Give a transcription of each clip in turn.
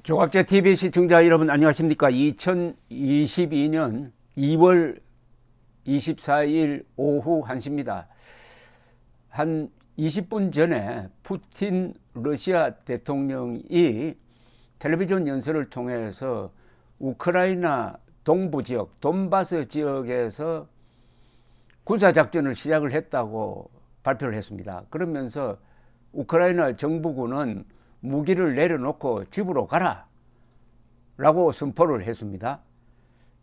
조갑제 TV 시청자 여러분 안녕하십니까? 2022년 2월 24일 오후 1시입니다. 한 20분 전에 푸틴 러시아 대통령이 텔레비전 연설을 통해서 우크라이나 동부 지역 돈바스 지역에서 군사작전을 시작을 했다고 발표를 했습니다. 그러면서 우크라이나 정부군은 무기를 내려놓고 집으로 가라 라고 선포를 했습니다.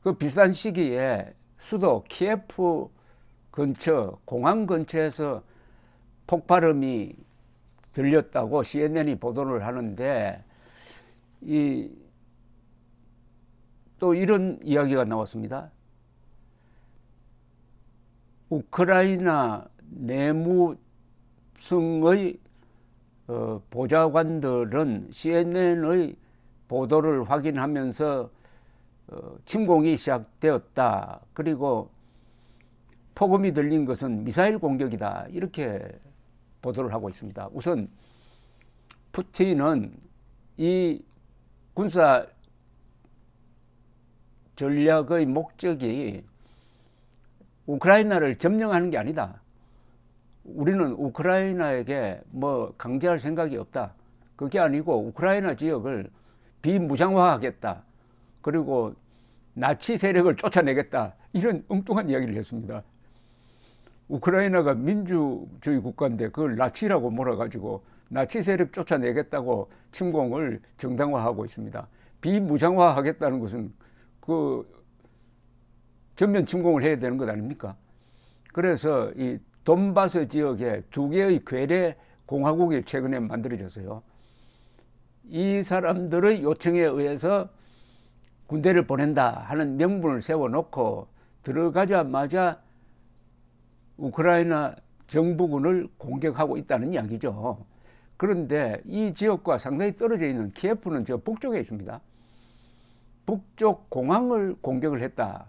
그 비슷한 시기에 수도 키예프 근처 공항 근처에서 폭발음이 들렸다고 CNN이 보도를 하는데 또 이런 이야기가 나왔습니다. 우크라이나 내무성의 보좌관들은 CNN의 보도를 확인하면서 침공이 시작되었다. 그리고 폭음이 들린 것은 미사일 공격이다. 이렇게 보도를 하고 있습니다. 우선 푸틴은 이 군사 전략의 목적이 우크라이나를 점령하는 게 아니다. 우리는 우크라이나에게 뭐 강제할 생각이 없다. 그게 아니고 우크라이나 지역을 비무장화하겠다. 그리고 나치 세력을 쫓아내겠다. 이런 엉뚱한 이야기를 했습니다. 우크라이나가 민주주의 국가인데 그걸 나치라고 몰아가지고 나치 세력 쫓아내겠다고 침공을 정당화하고 있습니다. 비무장화하겠다는 것은 그 전면 침공을 해야 되는 것 아닙니까? 그래서 이 돈바스 지역에 두 개의 괴뢰 공화국이 최근에 만들어졌어요. 이 사람들의 요청에 의해서 군대를 보낸다 하는 명분을 세워놓고 들어가자마자 우크라이나 정부군을 공격하고 있다는 이야기죠. 그런데 이 지역과 상당히 떨어져 있는 키예프는 저 북쪽에 있습니다. 북쪽 공항을 공격을 했다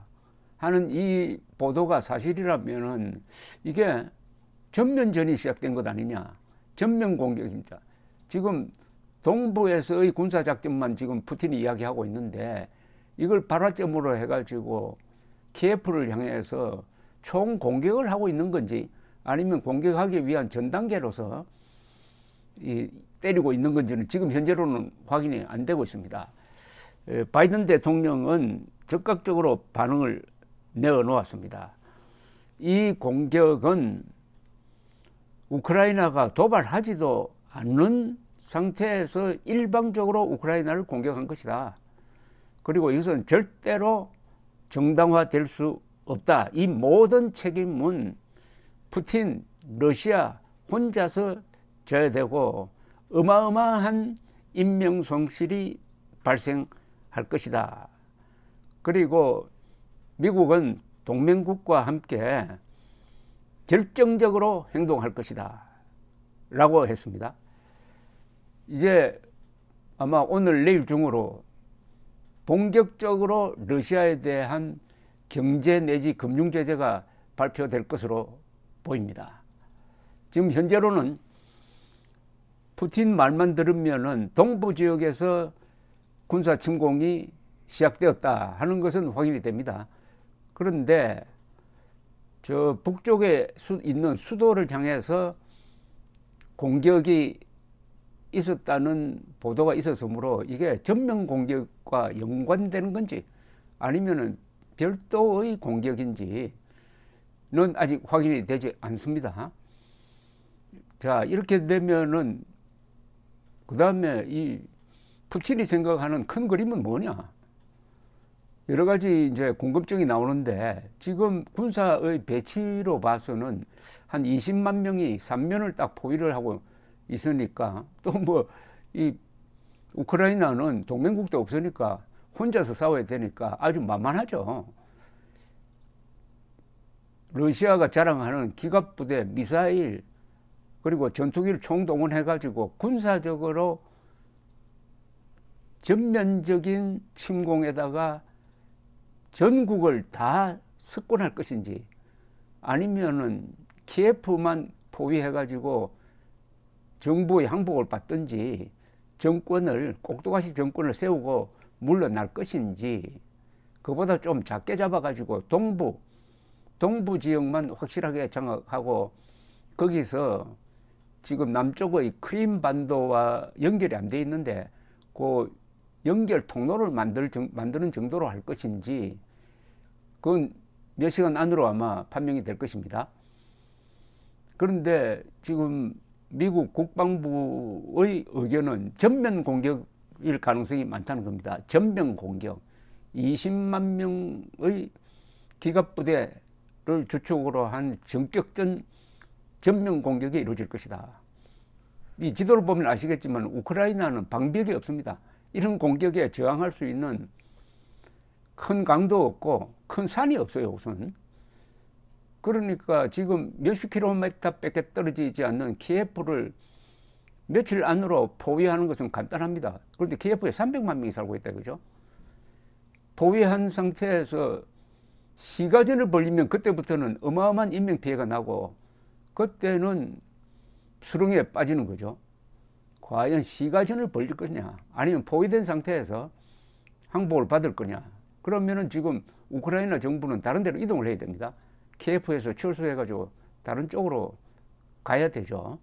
하는 이 보도가 사실이라면은 이게 전면전이 시작된 것 아니냐. 전면 공격입니다. 지금 동부에서의 군사작전만 지금 푸틴이 이야기하고 있는데 이걸 발화점으로 해가지고 키예프를 향해서 총 공격을 하고 있는 건지 아니면 공격하기 위한 전 단계로서 때리고 있는 건지는 지금 현재로는 확인이 안 되고 있습니다. 바이든 대통령은 적극적으로 반응을 내어놓았습니다. 이 공격은 우크라이나가 도발하지도 않는 상태에서 일방적으로 우크라이나를 공격한 것이다. 그리고 이것은 절대로 정당화될 수 없다. 이 모든 책임은 푸틴, 러시아 혼자서 져야 되고 어마어마한 인명 손실이 발생할 것이다. 그리고 미국은 동맹국과 함께 결정적으로 행동할 것이다 라고 했습니다. 이제 아마 오늘 내일 중으로 본격적으로 러시아에 대한 경제 내지 금융 제재가 발표될 것으로 보입니다. 지금 현재로는 푸틴 말만 들으면은 동부 지역에서 군사 침공이 시작되었다 하는 것은 확인이 됩니다. 그런데 저 북쪽에 있는 수도를 향해서 공격이 있었다는 보도가 있었으므로 이게 전면 공격과 연관되는 건지 아니면은 별도의 공격인지는 아직 확인이 되지 않습니다. 자, 이렇게 되면은 그 다음에 이 푸틴이 생각하는 큰 그림은 뭐냐? 여러 가지 이제 궁금증이 나오는데 지금 군사의 배치로 봐서는 한 20만 명이 3면을 딱 포위를 하고 있으니까 또 뭐 이 우크라이나는 동맹국도 없으니까 혼자서 싸워야 되니까 아주 만만하죠. 러시아가 자랑하는 기갑부대, 미사일 그리고 전투기를 총동원해가지고 군사적으로 전면적인 침공에다가 전국을 다 석권할 것인지 아니면은 키예프만 포위해가지고 정부의 항복을 받든지 정권을 꼭두가시 정권을 세우고 물러날 것인지 그보다 좀 작게 잡아가지고 동부 지역만 확실하게 장악하고 거기서 지금 남쪽의 크림 반도와 연결이 안 돼 있는데 그 연결 통로를 만드는 정도로 할 것인지 그건 몇 시간 안으로 아마 판명이 될 것입니다. 그런데 지금 미국 국방부의 의견은 전면 공격일 가능성이 많다는 겁니다. 전면 공격. 20만 명의 기갑부대를 주축으로 한 정격전 전면 공격이 이루어질 것이다. 이 지도를 보면 아시겠지만 우크라이나는 방벽이 없습니다. 이런 공격에 저항할 수 있는 큰 강도 없고 큰 산이 없어요, 우선. 그러니까 지금 몇십 킬로미터밖에 떨어지지 않는 키예프를 며칠 안으로 포위하는 것은 간단합니다. 그런데 키예프에 300만 명이 살고 있다, 그죠? 포위한 상태에서 시가전을 벌리면 그때부터는 어마어마한 인명피해가 나고 그때는 수렁에 빠지는 거죠. 과연 시가전을 벌릴 거냐 아니면 포위된 상태에서 항복을 받을 거냐. 그러면은 지금 우크라이나 정부는 다른 데로 이동을 해야 됩니다. 키예프에서 철수해가지고 다른 쪽으로 가야 되죠.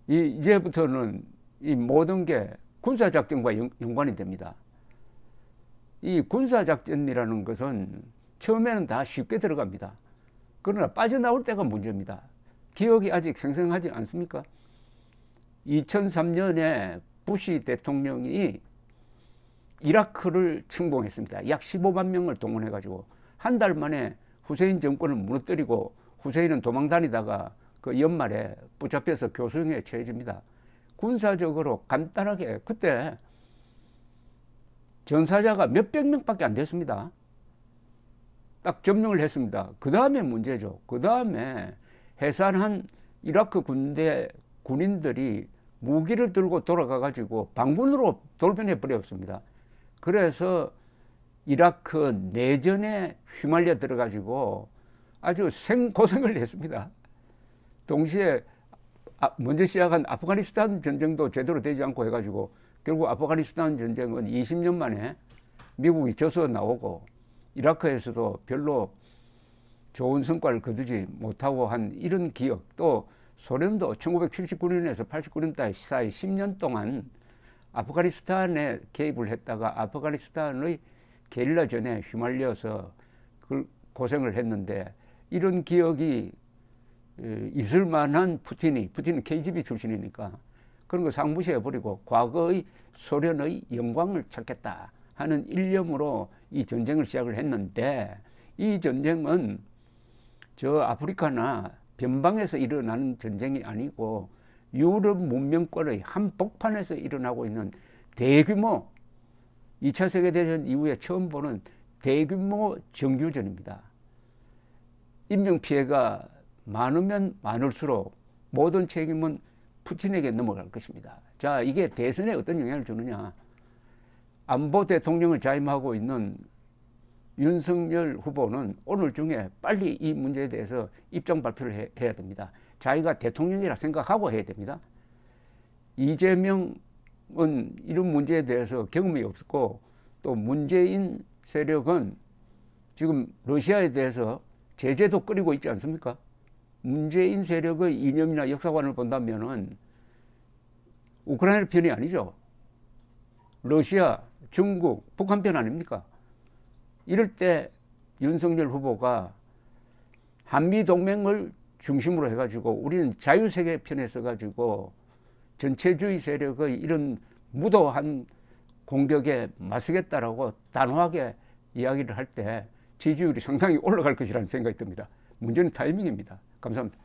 이제부터는 이 모든 게 군사작전과 연관이 됩니다. 이 군사작전이라는 것은 처음에는 다 쉽게 들어갑니다. 그러나 빠져나올 때가 문제입니다. 기억이 아직 생생하지 않습니까? 2003년에 부시 대통령이 이라크를 침공했습니다. 약 15만 명을 동원해가지고 한 달 만에 후세인 정권을 무너뜨리고 후세인은 도망 다니다가 그 연말에 붙잡혀서 교수형에 처해집니다. 군사적으로 간단하게 그때 전사자가 몇백 명밖에 안 됐습니다. 딱 점령을 했습니다. 그 다음에 문제죠. 그 다음에 해산한 이라크 군인들이 무기를 들고 돌아가가지고 반군으로 돌변해 버렸습니다. 그래서 이라크 내전에 휘말려 들어가지고 아주 생고생을 했습니다. 동시에 먼저 시작한 아프가니스탄 전쟁도 제대로 되지 않고 해가지고 결국 아프가니스탄 전쟁은 20년 만에 미국이 져서 나오고 이라크에서도 별로 좋은 성과를 거두지 못하고 한 이런 기억, 또 소련도 1979년에서 89년 사이 10년 동안 아프가니스탄에 개입을 했다가 아프가니스탄의 게릴라전에 휘말려서 고생을 했는데 이런 기억이 있을 만한 푸틴은 KGB 출신이니까 그런 거 상무시해버리고 과거의 소련의 영광을 찾겠다 하는 일념으로 이 전쟁을 시작을 했는데 이 전쟁은 저 아프리카나 변방에서 일어나는 전쟁이 아니고 유럽 문명권의 한복판에서 일어나고 있는 대규모 2차 세계대전 이후에 처음 보는 대규모 정규전입니다. 인명피해가 많으면 많을수록 모든 책임은 푸틴에게 넘어갈 것입니다. 자, 이게 대선에 어떤 영향을 주느냐. 안보 대통령을 자임하고 있는 윤석열 후보는 오늘 중에 빨리 이 문제에 대해서 입장 발표를 해야 됩니다. 자기가 대통령이라 생각하고 해야 됩니다. 이재명은 이런 문제에 대해서 경험이 없었고 또 문재인 세력은 지금 러시아에 대해서 제재도 끌이고 있지 않습니까? 문재인 세력의 이념이나 역사관을 본다면은 우크라이나 편이 아니죠. 러시아, 중국, 북한 편 아닙니까? 이럴 때 윤석열 후보가 한미동맹을 중심으로 해가지고 우리는 자유세계 편에 서가지고 전체주의 세력의 이런 무도한 공격에 맞서겠다라고 단호하게 이야기를 할 때 지지율이 상당히 올라갈 것이라는 생각이 듭니다. 문제는 타이밍입니다. 감사합니다.